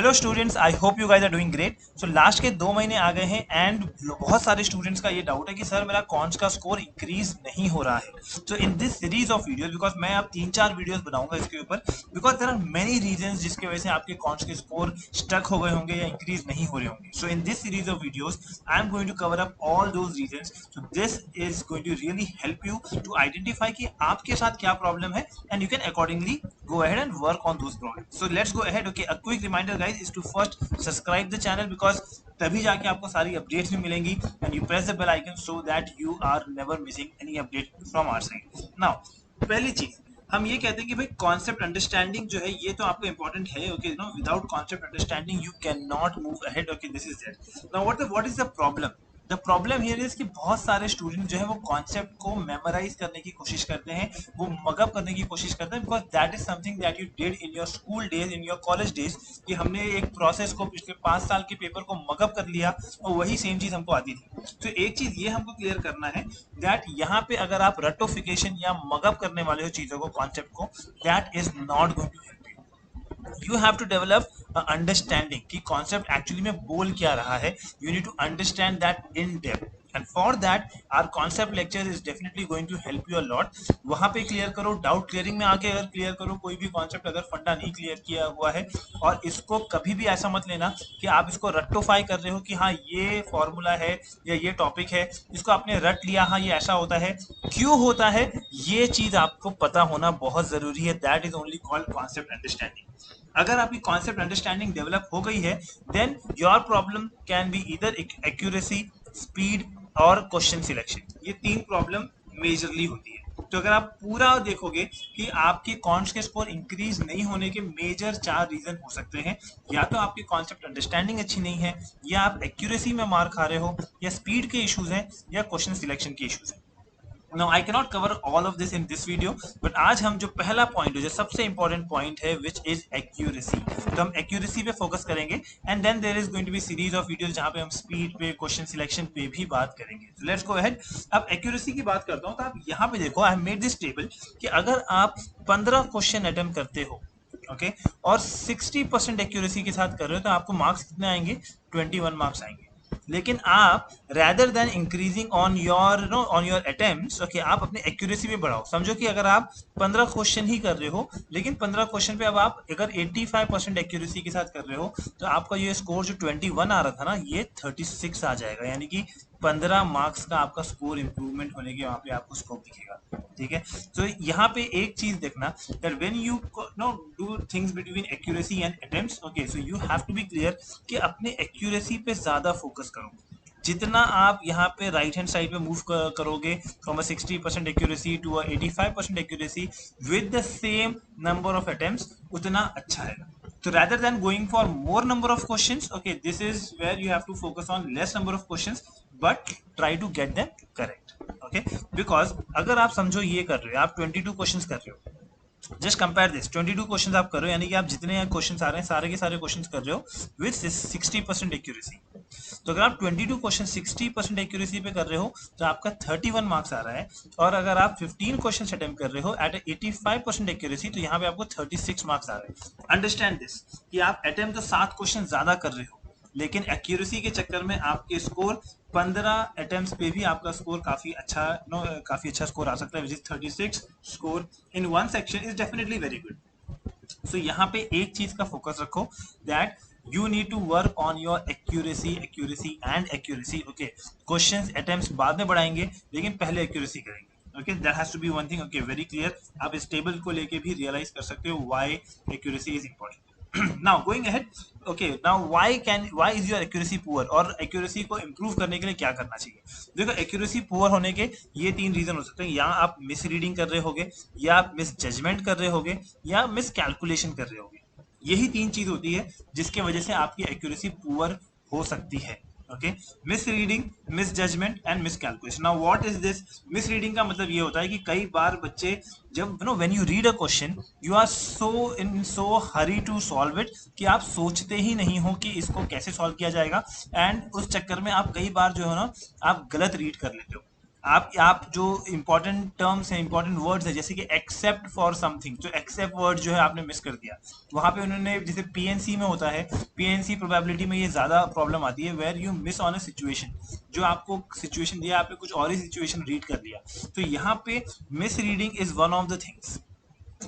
Hello students, I hope you guys are doing great. So last के 2 महीने आ गए हैं एंड बहुत सारे स्टूडेंट्स का ये डाउट है कि सर मेरा कॉन्स का स्कोर इंक्रीज नहीं हो रहा है। So in this series of videos, because मैं अब 3-4 वीडियोस बनाऊंगा इसके ऊपर, because there are many reasons जिसकी वजह से आपके कॉन्स के स्कोर स्टक हो गए होंगे या इंक्रीज नहीं हो रहे होंगे। So in this series of videos I am going to cover up all those reasons. So this is going to really help you to identify कि आपके साथ क्या प्रॉब्लम है and you can accordingly go ahead and work on those problems. So let's go ahead. Okay, a quick reminder guys is to first subscribe the channel because तभी जाके आपको सारी updates भी मिलेंगी and you press the bell icon so that you are never missing any update from our side. Now पहली चीज हम ये कहते हैं कि भाई कॉन्सेप्ट अंडरस्टैंडिंग जो है ये तो आपको इंपॉर्टेंट है। Okay, no without concept understanding you can not move ahead. Okay, this is that. Now what is the problem? The problem here is कि बहुत सारे स्टूडेंट जो है वो कॉन्सेप्ट को मेमोराइज करने की कोशिश करते हैं, वो मगअप करने की कोशिश करते हैं, because that is something that you did in your school days, in your college days, कि हमने एक प्रोसेस को पिछले 5 साल के पेपर को मगअप कर लिया और वही सेम चीज हमको आती थी। तो एक चीज ये हमको क्लियर करना है दैट यहाँ पे अगर आप रटोफिकेशन या मगअप करने वाले हो चीजों को, कॉन्सेप्ट को, that is not going to help. You have to develop understanding कि कॉन्सेप्ट एक्चुअली में बोल क्या रहा है। You need to understand that in depth and for that our concept lecture is definitely going to help you a lot. वहां पे clear करो, doubt clearing में आके अगर क्लियर करो कोई भी कॉन्सेप्ट अगर फंडा नहीं क्लियर किया हुआ है। और इसको कभी भी ऐसा मत लेना कि आप इसको रट्टोफाई कर रहे हो कि हाँ ये फॉर्मूला है या ये टॉपिक है, इसको आपने रट लिया, हाँ ये ऐसा होता है, क्यों होता है, ये चीज आपको पता होना बहुत जरूरी है। That is only called concept understanding. अगर आपकी कॉन्सेप्ट अंडरस्टैंडिंग डेवलप हो गई है then your problem can be either accuracy, speed और क्वेश्चन सिलेक्शन। ये 3 प्रॉब्लम मेजरली होती है। तो अगर आप पूरा देखोगे कि आपके कॉन्स के स्कोर इंक्रीज नहीं होने के मेजर 4 रीजन हो सकते हैं। या तो आपकी कॉन्सेप्ट अंडरस्टैंडिंग अच्छी नहीं है, या आप एक्यूरेसी में मार खा रहे हो, या स्पीड के इश्यूज हैं, या क्वेश्चन सिलेक्शन के इश्यूज हैं। Now I cannot cover all of this in this video, but आज हम जो पहला पॉइंट है, जो सबसे इंपॉर्टेंट पॉइंट है, which is accuracy, तो हम accuracy पे फोकस करेंगे and then there is going to be series of videos जहाँ पे हम स्पीड पे, क्वेश्चन सिलेक्शन पे भी बात करेंगे। So let's go ahead। अब accuracy की बात करता हूँ तो आप यहाँ पे देखो, I have made this table कि अगर आप 15 क्वेश्चन अटेम्प्ट करते हो, ओके, और 60% एक्यूरेसी के साथ कर रहे हो तो आपको मार्क्स कितने आएंगे? 21 मार्क्स आएंगे। लेकिन आप rather than increasing on your attempts, okay, आप अपने एक्यूरेसी पे बढ़ाओ। समझो कि अगर आप 15 क्वेश्चन ही कर रहे हो, लेकिन 15 क्वेश्चन पे अब आप अगर 85% एक्यूरेसी के साथ कर रहे हो तो आपका ये स्कोर जो 21 आ रहा था ना, ये 36 आ जाएगा। यानी कि 15 मार्क्स का आपका स्कोर इंप्रूवमेंट होने के वहां पे आपको स्कोर दिखेगा। ठीक है, तो यहाँ पे एक चीज देखना that when you do things between accuracy and attempts, okay, so you have to be clear कि अपने accuracy पे ज्यादा फोकस करो। जितना आप यहाँ पे राइट हैंड साइड पे मूव करोगे from a 60% accuracy to a 85% accuracy with the same number of attempts, उतना अच्छा है। तो rather than going for more number of questions, okay, this is where you have to focus on less number of questions but try to get them correct। okay, because अगर आप समझो ये कर रहे हो, आप 22 क्वेश्चंस कर रहे हो, जस्ट कंपेयर दिस, 22 क्वेश्चंस आप कर रहे हो, यानी कि आप जितने क्वेश्चंस आ रहे हैं सारे के सारे क्वेश्चंस कर रहे हो विद 60% एक्यूरेसी। तो अगर आप 22 क्वेश्चन 60% एक्यूरेसी पे कर रहे हो तो आपका 31 मार्क्स आ रहा है। और अगर आप 15 क्वेश्चन अटेम्प्ट कर रहे हो एट 85% एक्यूरेसी तो यहाँ पे आपको 36 मार्क्स आ रहे हैं। अंडरस्टैंड दिस कि आप अटेम्प्ट तो 7 क्वेश्चन ज्यादा कर रहे हो, लेकिन एक्यूरेसी के चक्कर में आपके स्कोर 15 अटेम्प्ट्स पे भी आपका स्कोर काफी अच्छा काफी अच्छा स्कोर आ सकता है, which is 36 score in one section is definitely very good. So यहाँ पे एक चीज का फोकस रखो that you need to work on your accuracy and accuracy। okay, questions attempts बाद में बढ़ाएंगे लेकिन पहले accuracy करेंगे। okay, that has to be one thing। okay, very clear। आप इस टेबल को लेके भी रियलाइज कर सकते हो why accuracy is important। now going ahead, okay, now why is your accuracy poor और accuracy को improve करने के लिए क्या करना चाहिए? देखो, accuracy poor होने के ये 3 रीजन हो सकते हैं। या आप मिस रीडिंग कर रहे होगे, या आप मिस जजमेंट कर रहे होगे, या मिस कैलकुलेशन कर रहे होगे। यही 3 चीज होती है जिसके वजह से आपकी एक्यूरेसी पुअर हो सकती है। Okay, miss reading, miss judgement and miss calculation. Now what is this? Miss reading का मतलब ये होता है कि कई बार बच्चे जब when you read a question you are so hurry to solve it कि आप सोचते ही नहीं हो कि इसको कैसे सॉल्व किया जाएगा, एंड उस चक्कर में आप कई बार जो है ना आप गलत रीड कर लेते हो। आप जो इंपॉर्टेंट टर्म्स हैं, इंपॉर्टेंट वर्ड्स है, जैसे कि एक्सेप्ट फॉर समथिंग, तो एक्सेप्ट वर्ड जो है आपने मिस कर दिया। वहां पे उन्होंने, जैसे पीएनसी में होता है, पीएनसी प्रोबेबिलिटी में ये ज्यादा प्रॉब्लम आती है, where you miss on a situation, जो आपको सिचुएशन दिया आपने कुछ और ही सिचुएशन रीड कर लिया। तो यहाँ पे miss reading is one of the things.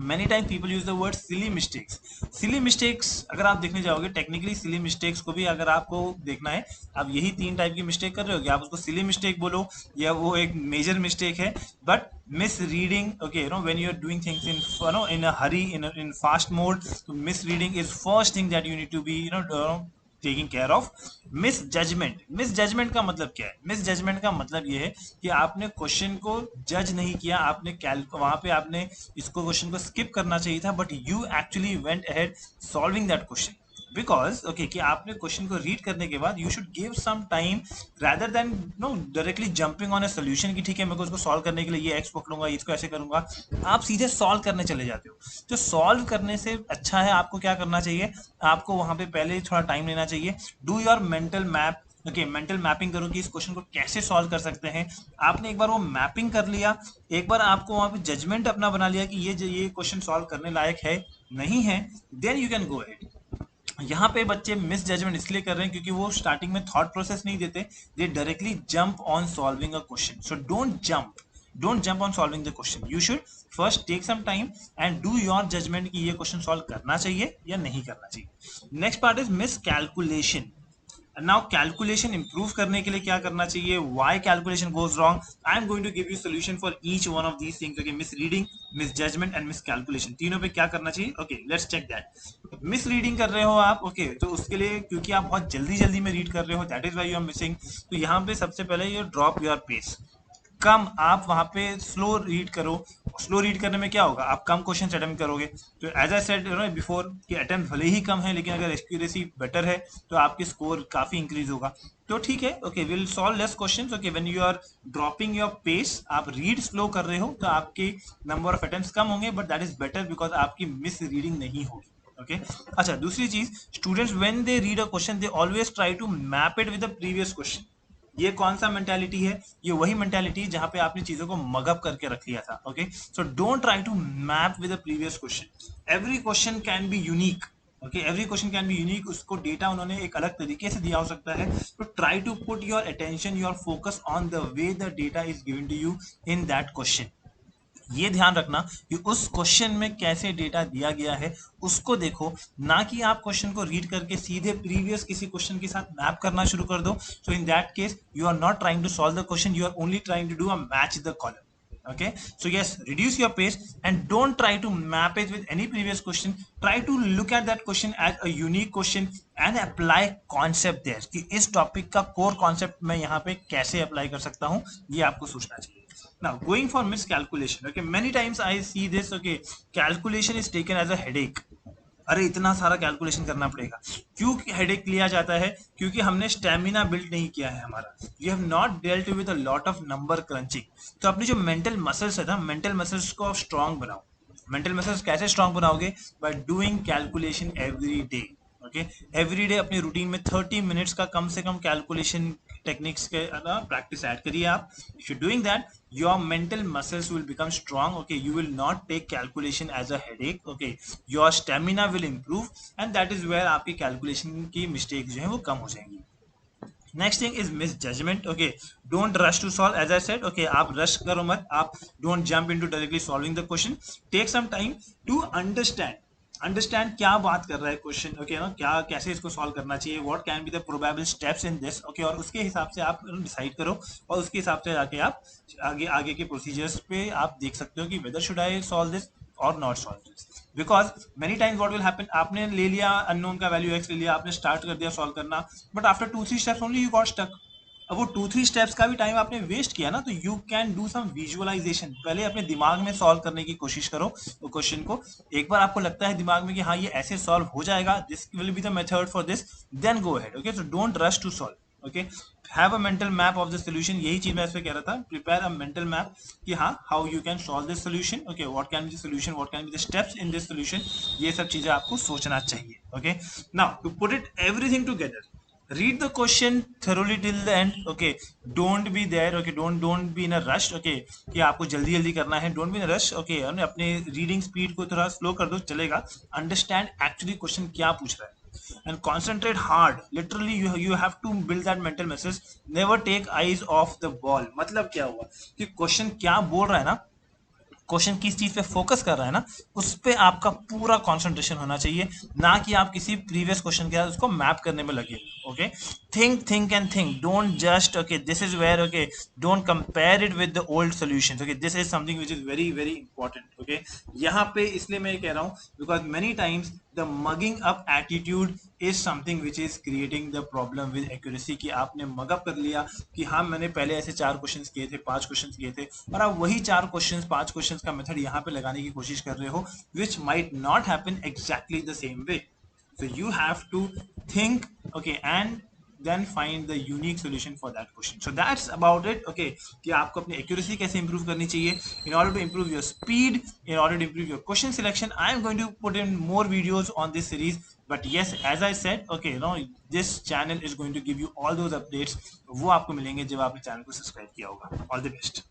many times people use the word silly mistakes। silly mistakes अगर आप देखने जाओगे टेक्निकली, silly mistakes को भी अगर आपको देखना है, आप यही 3 टाइप की मिस्टेक कर रहे हो कि आप उसको silly mistake बोलो या वो एक मेजर मिस्टेक है। But misreading, okay, you know, when you are doing things in, you know, in a hurry, in fast mode, so misreading is first thing that you need to be, taking care of. Miss judgement, miss judgement का मतलब क्या है? Miss judgement का मतलब ये है कि आपने क्वेश्चन को जज नहीं किया, आपने वहां पे आपने इसको क्वेश्चन को स्किप करना चाहिए था, but you actually went ahead solving that question. Because okay कि आपने क्वेश्चन को रीड करने के बाद you should give some time rather than no directly jumping on a solution की ठीक है मैं उसको सॉल्व करने के लिए ये एक्स पकड़ूंगा, इसको ऐसे करूंगा। आप सीधे सॉल्व करने चले जाते हो। तो सॉल्व करने से अच्छा है आपको क्या करना चाहिए, आपको वहां पे पहले थोड़ा टाइम लेना चाहिए। Do your mental map, okay, mental mapping करो कि इस क्वेश्चन को कैसे सॉल्व कर सकते हैं। आपने एक बार वो मैपिंग कर लिया, एक बार आपको वहां पे जजमेंट अपना बना लिया कि ये क्वेश्चन सॉल्व करने लायक है नहीं है, then you can go ahead. यहाँ पे बच्चे मिस जजमेंट इसलिए कर रहे हैं क्योंकि वो स्टार्टिंग में थॉट प्रोसेस नहीं देते, they directly jump on solving a question. So don't jump on solving the question, you should first take some time and do your judgement कि ये क्वेश्चन सॉल्व करना चाहिए या नहीं करना चाहिए। Next part is miss calculation. Now calculation improve करने के लिए क्या करना चाहिए, why calculation goes wrong, I am going to give you solution for each one of these things. Okay, miss reading, miss judgement and miss calculation, तीनों पे क्या करना चाहिए। Okay, let's check that. Miss reading कर रहे हो आप, okay, तो उसके लिए क्योंकि आप बहुत जल्दी जल्दी में रीड कर रहे हो, that is why you are missing. तो यहाँ पे सबसे पहले यू ड्रॉप योर पेस, कम आप वहां पे स्लो रीड करो। स्लो रीड करने में क्या होगा, आप कम क्वेश्चन अटेम्प्ट करोगे। तो एज आई सेड बिफोर कि अटेम्प्ट भले ही कम है लेकिन अगर एक्यूरेसी बेटर है तो आपके स्कोर काफी इंक्रीज होगा। तो ठीक है, okay, will solve less questions. Okay, when you are dropping your pace, आप रीड स्लो कर रहे हो तो आपके नंबर ऑफ अटेम्प्ट्स कम होंगे, but that is better because आपकी मिस रीडिंग नहीं होगी। ओके, अच्छा, दूसरी चीज, students when they read a question they always try to map it with the previous question. ये कौन सा मेंटालिटी है, ये वही मेंटालिटी है जहां पे आपने चीजों को मगअप करके रख लिया था। Okay, so don't try to map with the previous question, every question can be unique. Okay, every question can be unique, उसको डेटा उन्होंने एक अलग तरीके से दिया हो सकता है। तो try to put your attention, your focus on the way the data is given to you in that question. ये ध्यान रखना कि उस क्वेश्चन में कैसे डेटा दिया गया है उसको देखो, ना कि आप क्वेश्चन को रीड करके सीधे प्रीवियस किसी क्वेश्चन के साथ मैप करना शुरू कर दो। So in that case you are not trying to solve the question, you are only trying to do a match the column. Okay, so yes, reduce your pace and don't try to map it with any previous question. Try to look at that question as a unique question and apply concept there कि इस topic का core concept मैं यहाँ पे कैसे apply कर सकता हूँ, ये आपको सोचना चाहिए। Now going for miscalculation, okay, many times I see this, okay, calculation is taken as a headache। अरे इतना सारा कैलकुलेशन करना पड़ेगा, क्यों हेडेक लिया जाता है, क्योंकि हमने स्टेमिना बिल्ड नहीं किया है हमारा, we have not dealt with a lot of number crunching. तो अपनी जो मेंटल मसल्स है ना, मेंटल मसल्स को आप स्ट्रांग बनाओ। मेंटल मसल्स कैसे स्ट्रांग बनाओगे, by doing calculation every day. Okay, every day अपनी रूटीन में 30 मिनट्स का कम से कम कैलकुलेशन टेक्निक्स के प्रैक्टिस ऐड करिए आप। If you doing that, your mental muscles will become strong। Okay, you will not take calculation as a headache। Okay, your stamina will improve and that is where आपकी calculation की mistake जो है वो कम हो जाएंगी। Next thing is misjudgement. Okay, don't rush to solve, as I said, okay, आप rush करो मत, आप don't jump into directly solving the question. Take some time to understand क्या बात कर रहा है क्वेश्चन। ओके ना, क्या कैसे इसको सॉल्व करना चाहिए, what can be the probable steps in this. Okay, और उसके हिसाब से आप डिसाइड करो और उसके हिसाब से जाके आप आगे आगे के प्रोसीजर्स पे आप देख सकते हो कि whether should I solve this और not solve this. Because many times what will happen, आपने ले लिया अननोन का वैल्यू एक्स ले लिया, आपने स्टार्ट कर दिया सॉल्व करना, but after 2-3 steps only you got stuck. अब वो 2-3 स्टेप्स का भी टाइम आपने वेस्ट किया ना, तो you can do some visualisation. पहले अपने दिमाग में सॉल्व करने की कोशिश करो वो क्वेश्चन को। एक बार आपको लगता है दिमाग में कि हाँ ये ऐसे सॉल्व हो जाएगा, this will be the method for this, then go ahead. Okay, so don't rush to solve. Okay, have a mental map of the solution, यही चीज मैं इस पे कह रहा था, प्रिपेयर अ मेंटल मैप कि हाँ how you can solve this solution. Okay, what can be the solution, what can be the steps in this solution, ये सब चीजें आपको सोचना चाहिए। Okay, now to put it everything together, read the question thoroughly till the end. Okay, don't be there. Okay, don't be in a rush. Okay, कि आपको जल्दी जल्दी करना है, don't be in a rush. Okay, अपने reading speed को थोड़ा slow कर दो, चलेगा. अंडरस्टैंड एक्चुअली क्वेश्चन क्या पूछ रहा है and concentrate hard. Literally you have to build that mental message. Never take eyes off the ball. मतलब क्या हुआ कि क्वेश्चन क्या बोल रहा है ना, क्वेश्चन किस चीज पे फोकस कर रहा है ना, उस पे आपका पूरा कंसंट्रेशन होना चाहिए, ना कि आप किसी प्रीवियस क्वेश्चन के साथ उसको मैप करने में लगे. Okay, think and think, don't just, okay, this is where, okay, don't compare it with the old solutions. Okay, this is something which is very very important. Okay, यहाँ पे इसलिए मैं कह रहा हूँ because many times the mugging up attitude is something which is creating the problem with accuracy. कि आपने mug up कर लिया कि हाँ मैंने पहले ऐसे 4 क्वेश्चंस किए थे, 5 क्वेश्चंस किए थे, और आप वही 4 क्वेश्चंस 5 क्वेश्चंस का मेथड यहाँ पे लगाने की कोशिश कर रहे हो, which might not happen exactly the same way. So you have to think, okay, and then find the unique solution for that question. So that's about it. Okay, कि आपको अपनी accuracy कैसे improve करनी चाहिए. In order to improve your speed, in order to improve your question selection, I am going to put in more videos on this series. But yes, as I said, okay, this channel is going to give you all those updates. वो आपको मिलेंगे जब आपने channel को subscribe किया होगा. All the best.